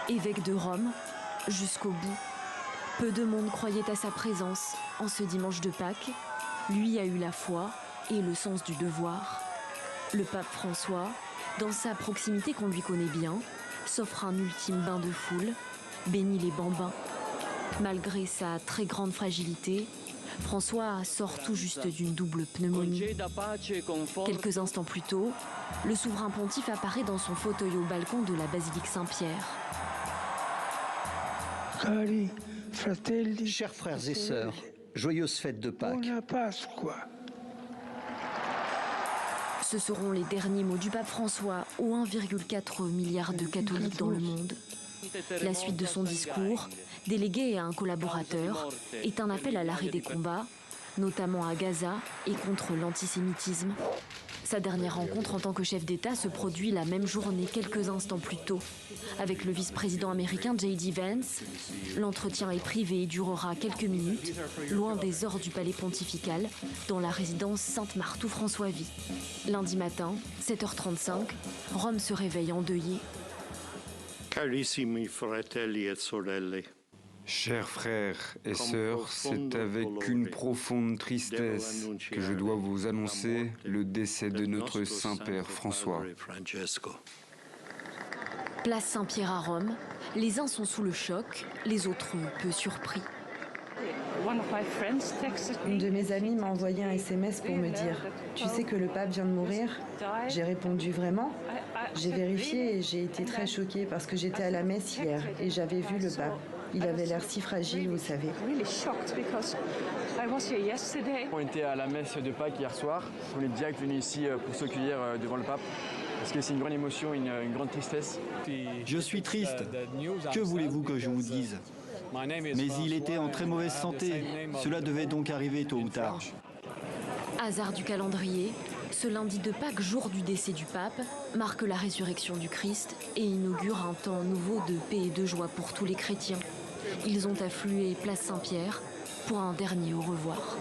Évêque de Rome, jusqu'au bout. Peu de monde croyait à sa présence en ce dimanche de Pâques. Lui a eu la foi et le sens du devoir. Le pape François, dans sa proximité qu'on lui connaît bien, s'offre un ultime bain de foule, bénit les bambins. Malgré sa très grande fragilité, François sort tout juste d'une double pneumonie. Quelques instants plus tôt, le souverain pontife apparaît dans son fauteuil au balcon de la basilique Saint-Pierre. Chers frères et sœurs, joyeuses fêtes de Pâques. Ce seront les derniers mots du pape François aux 1,4 milliard de catholiques dans le monde. La suite de son discours, délégué à un collaborateur, est un appel à l'arrêt des combats, notamment à Gaza et contre l'antisémitisme. Sa dernière rencontre en tant que chef d'État se produit la même journée, quelques instants plus tôt. Avec le vice-président américain J.D. Vance, l'entretien est privé et durera quelques minutes, loin des ors du palais pontifical, dans la résidence Sainte-Marthe où François vit. Lundi matin, 7h35, Rome se réveille endeuillée. Carissimi fratelli et sorelle. Chers frères et sœurs, c'est avec une profonde tristesse que je dois vous annoncer le décès de notre Saint-Père François. Place Saint-Pierre à Rome, les uns sont sous le choc, les autres peu surpris. Une de mes amies m'a envoyé un SMS pour me dire « Tu sais que le pape vient de mourir ?» J'ai répondu « Vraiment ?» J'ai vérifié et j'ai été très choquée parce que j'étais à la messe hier et j'avais vu le pape. Il avait l'air si fragile, vous savez. On était à la messe de Pâques hier soir. On est direct venus ici pour s'accueillir devant le pape. Parce que c'est une grande émotion, une grande tristesse. Je suis triste. Que voulez-vous que je vous dise ? Mais il était en très mauvaise santé. Cela devait donc arriver tôt ou tard. Hasard du calendrier, ce lundi de Pâques, jour du décès du pape, marque la résurrection du Christ et inaugure un temps nouveau de paix et de joie pour tous les chrétiens. Ils ont afflué place Saint-Pierre pour un dernier au revoir.